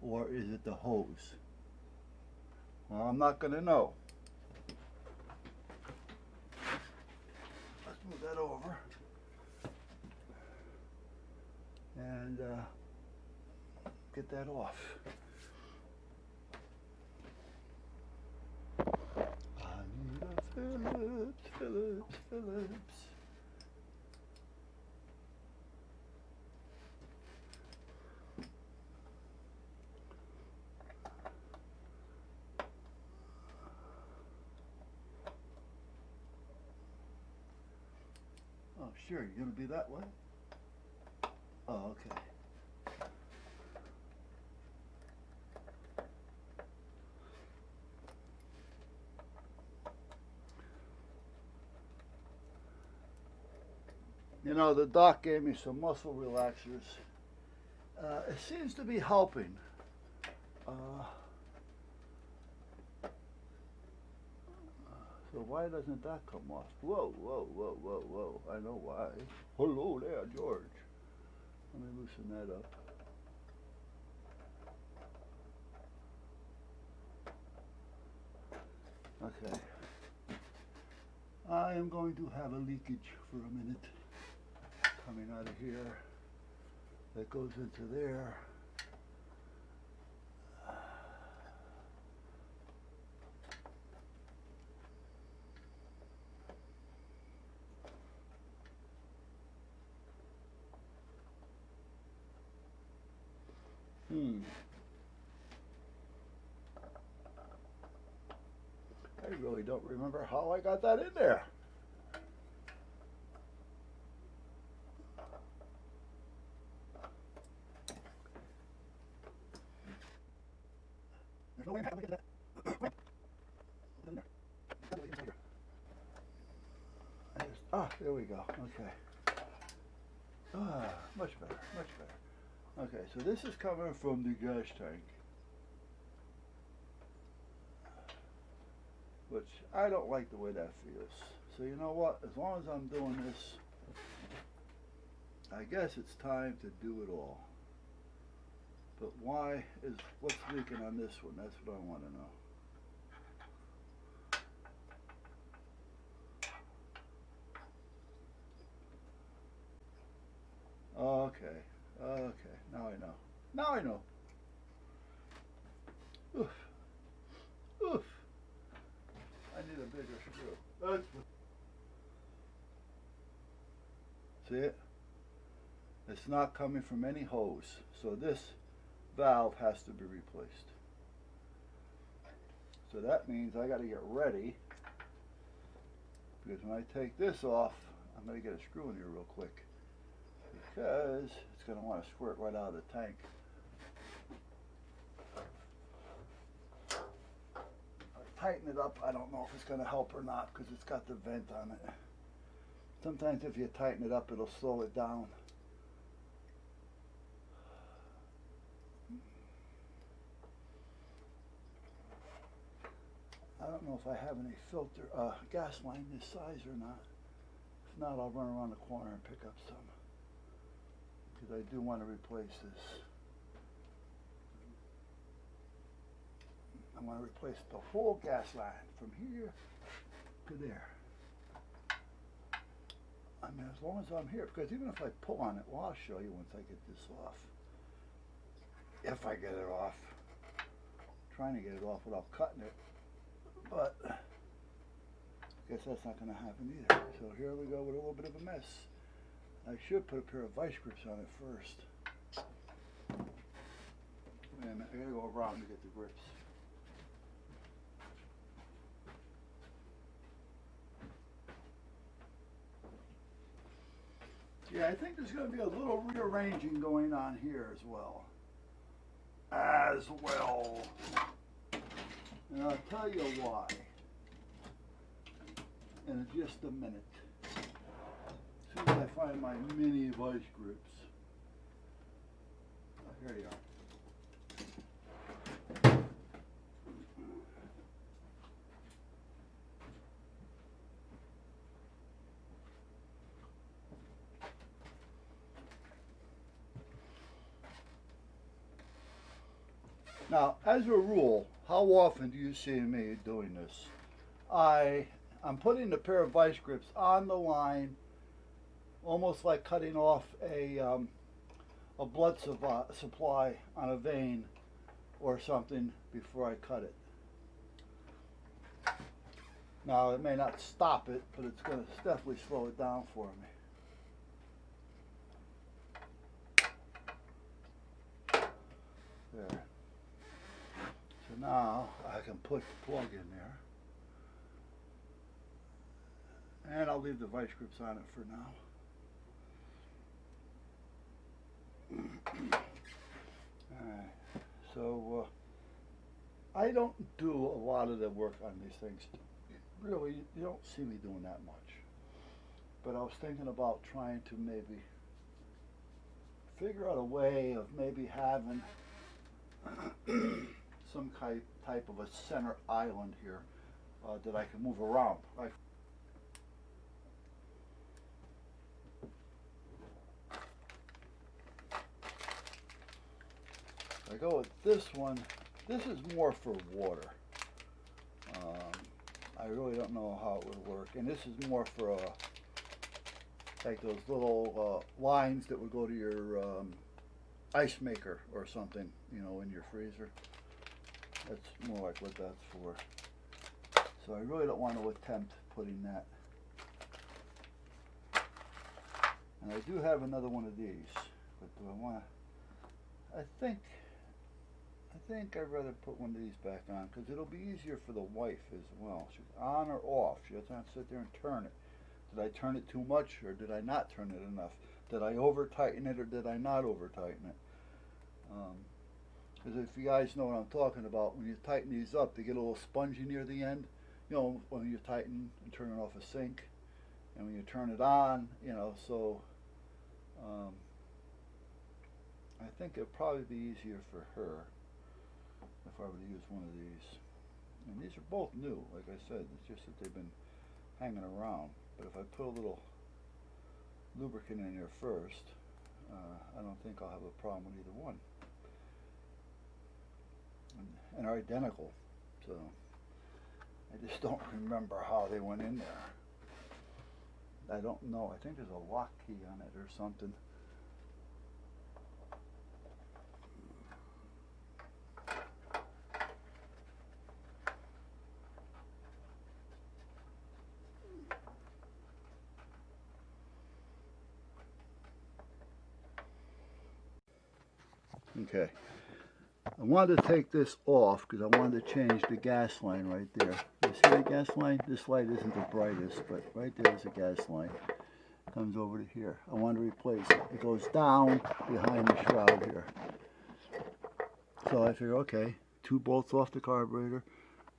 or is it the hose? Well, I'm not going to know. Let's move that over. And get that off. I need a Phillips, Phillips, Phillips. Oh, sure, you're going to be that way? Oh, okay. You know, the doc gave me some muscle relaxers. It seems to be helping. Uh, so why doesn't that come off? Whoa, whoa, whoa, whoa, whoa. I know why. Hello there, George. Let me loosen that up. Okay. I am going to have a leakage for a minute coming out of here. That goes into there. I really don't remember how I got that in there. There's no way in heck I get that. There we go. Okay. Much better, much better. Okay, so this is coming from the gas tank, which I don't like the way that feels. So you know what? As long as I'm doing this, I guess it's time to do it all. But what's leaking on this one? That's what I want to know. Okay, okay, now I know. Now I know. Oof, oof. I need a bigger screw. See it? It's not coming from any hose, so this valve has to be replaced. So that means I got to get ready, because when I take this off, I'm going to get a screw in here real quick, because it's going to want to squirt right out of the tank. I tighten it up. I don't know if it's going to help or not, because it's got the vent on it. Sometimes if you tighten it up, it'll slow it down. I don't know if I have any gas line this size or not. If not, I'll run around the corner and pick up some, because I do want to replace this. I want to replace the whole gas line from here to there. I mean, as long as I'm here, because even if I pull on it, well, I'll show you once I get this off. If I get it off. I'm trying to get it off without cutting it, but I guess that's not going to happen either. So here we go with a little bit of a mess. I should put a pair of vice grips on it first. Wait a minute, I gotta go around to get the grips. Yeah, I think there's going to be a little rearranging going on here as well. And I'll tell you why in just a minute. As soon as I find my mini vice grips. Oh, here they are. Now, as a rule, how often do you see me doing this? I'm putting the pair of vice grips on the line, almost like cutting off a blood supply on a vein or something before I cut it. Now, it may not stop it, but it's going to definitely slow it down for me. There. So now I can put the plug in there. And I'll leave the vice grips on it for now. Alright, so I don't do a lot of the work on these things. Really, you don't see me doing that much. But I was thinking about trying to maybe figure out a way of maybe having some type of a center island here that I can move around. I go with this one. This is more for water. I really don't know how it would work. And this is more for like those little lines that would go to your ice maker or something, you know, in your freezer. That's more like what that's for. So I really don't want to attempt putting that. And I do have another one of these, but do I want to? I think I'd rather put one of these back on because it'll be easier for the wife as well. She's on or off. She doesn't have to sit there and turn it. Did I turn it too much or did I not turn it enough? Did I over tighten it or did I not over tighten it? Because if you guys know what I'm talking about, when you tighten these up, they get a little spongy near the end. You know, when you tighten and turn it off a sink, and when you turn it on, you know, so I think it'd probably be easier for her if I were to use one of these. And these are both new, like I said. It's just that they've been hanging around. But if I put a little lubricant in there first, I don't think I'll have a problem with either one. And are identical, so I just don't remember how they went in there. I don't know. I think there's a lock key on it or something. Okay, I wanted to take this off because I wanted to change the gas line right there. You see the gas line? This light isn't the brightest, but right there is a gas line. Comes over to here. I want to replace it. It goes down behind the shroud here. So I figure, okay, 2 bolts off the carburetor,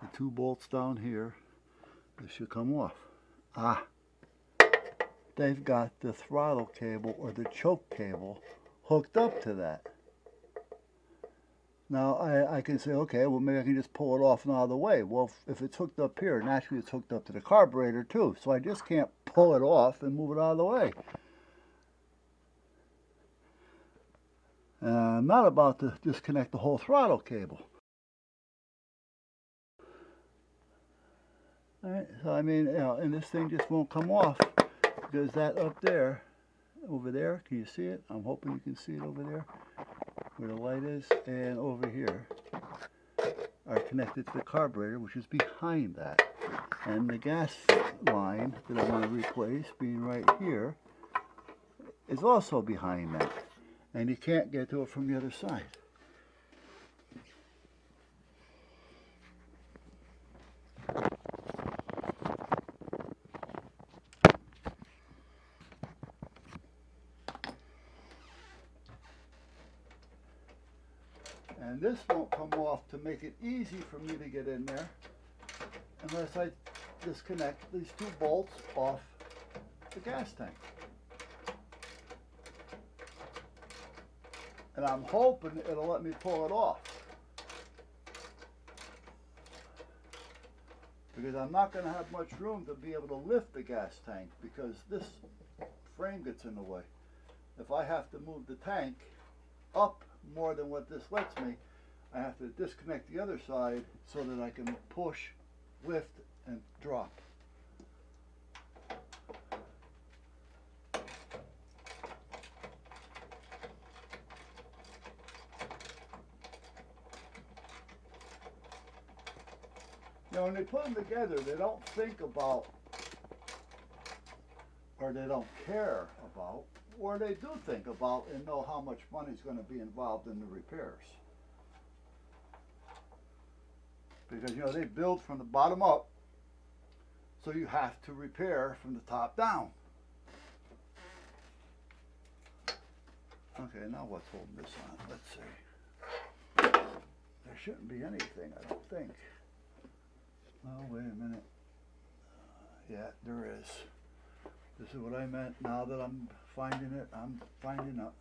the 2 bolts down here, this should come off. Ah, they've got the throttle cable or the choke cable hooked up to that. Now, I can say, okay, well, maybe I can just pull it off and out of the way. Well, if it's hooked up here, naturally it's hooked up to the carburetor too. So I just can't pull it off and move it out of the way. I'm not about to disconnect the whole throttle cable. All right, so I mean, you know, and this thing just won't come off because that up there, over there, can you see it? I'm hoping you can see it over there, where the light is, and over here are connected to the carburetor, which is behind that. And the gas line that I want to replace, being right here, is also behind that. And you can't get to it from the other side. And this won't come off to make it easy for me to get in there unless I disconnect these 2 bolts off the gas tank. And I'm hoping it'll let me pull it off, because I'm not going to have much room to be able to lift the gas tank because this frame gets in the way. If I have to move the tank up more than what this lets me, I have to disconnect the other side so that I can push, lift, and drop. You know, when they put them together, they don't think about, or they don't care about, or they do think about and know how much money is going to be involved in the repairs. Because, you know, they build from the bottom up, so you have to repair from the top down. Okay, now what's holding this on? Let's see. There shouldn't be anything, I don't think. Oh, wait a minute. Yeah, there is. This is what I meant. Now that I'm finding it, I'm finding out.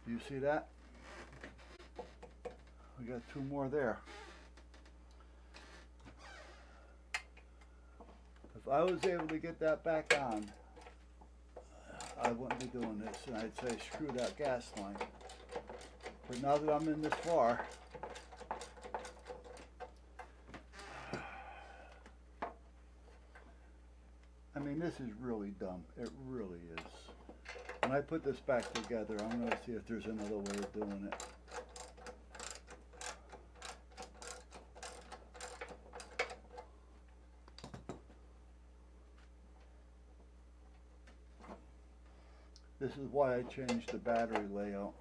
Do you see that? We got two more there. If I was able to get that back on, I wouldn't be doing this, and I'd say screw that gas line. But now that I'm in this far, I mean, this is really dumb. It really is. When I put this back together, I'm going to see if there's another way of doing it. This is why I changed the battery layout.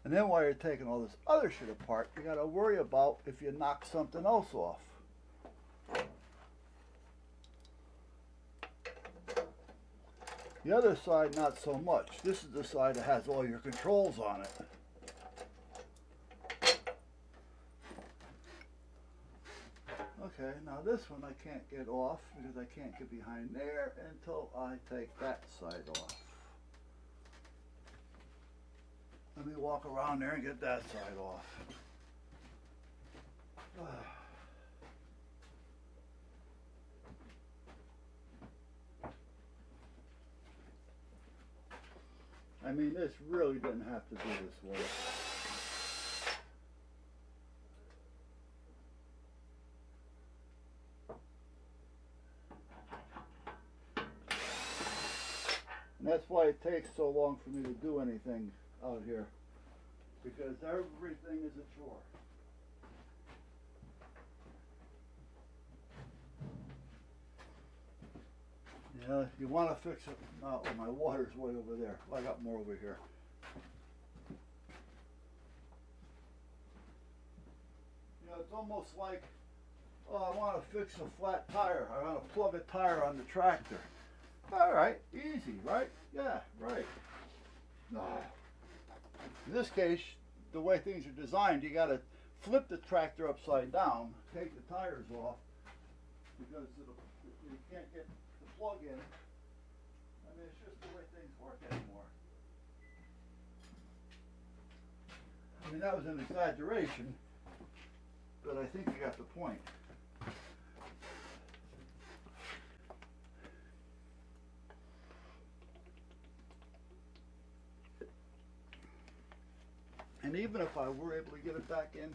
And then while you're taking all this other shit apart, you gotta worry about if you knock something else off. The other side, not so much. This is the side that has all your controls on it. Okay, now this one I can't get off because I can't get behind there until I take that side off. Let me walk around there and get that side off. I mean, this really didn't have to do this way. And that's why it takes so long for me to do anything out here, because everything is a chore. Yeah, you want to fix it. Oh, my water's way over there. Well, I got more over here. You know, it's almost like, oh, I want to fix a flat tire. I want to plug a tire on the tractor. All right, easy, right? Yeah, right. No. In this case, the way things are designed, you got to flip the tractor upside down, take the tires off, because you can't get the plug in. I mean, it's just the way things work anymore. I mean, that was an exaggeration, but I think you got the point. And even if I were able to get it back in,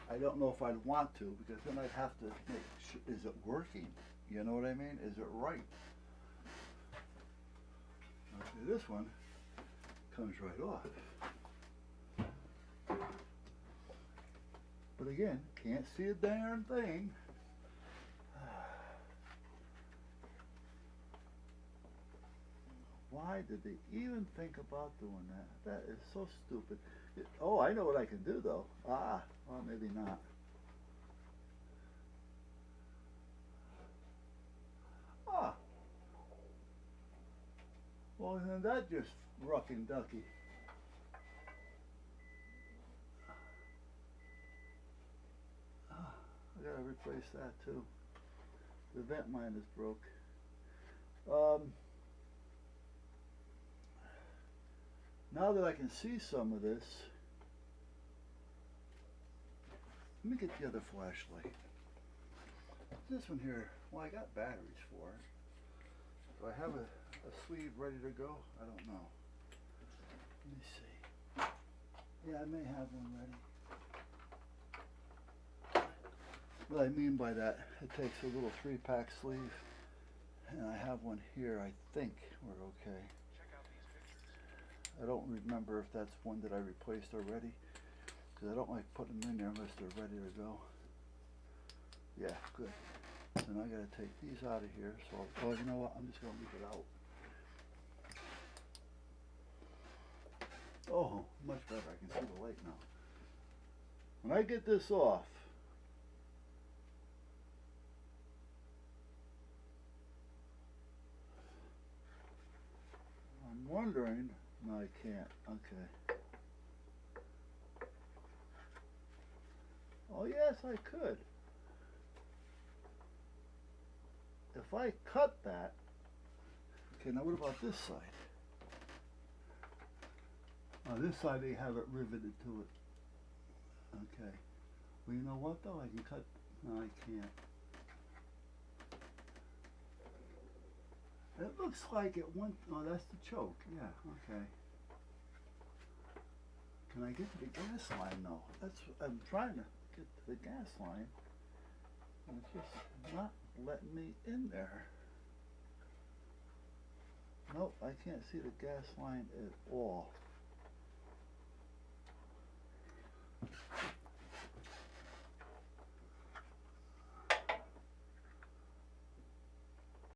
I don't know if I'd want to, because then I'd have to make sure, is it working? You know what I mean? Is it right? Okay, this one comes right off. But again, can't see a darn thing. Why did they even think about doing that? That is so stupid. Oh, I know what I can do though. Well, maybe not. Well, then that just ruckin' ducky. I gotta replace that too. The vent mine is broke. Now that I can see some of this, let me get the other flashlight. This one here, well, I got batteries for it. Do I have a sleeve ready to go? I don't know. Let me see. Yeah, I may have one ready. What I mean by that, it takes a little 3-pack sleeve, and I have one here. I think we're okay. I don't remember if that's one that I replaced already, because I don't like putting them in there unless they're ready to go. Yeah, good. Then I gotta take these out of here, so, oh, you know what, I'm just gonna leave it out. Oh, much better, I can see the light now. When I get this off, I'm wondering, no I can't, okay. Oh yes, I could. If I cut that, okay, now what about this side? On this side they have it riveted to it. Okay. Well, you know what though? I can cut, no I can't. It looks like it went, oh that's the choke, yeah, okay. Can I get to the gas line though? That's, I'm trying to get to the gas line. And it's just not letting me in there. Nope, I can't see the gas line at all.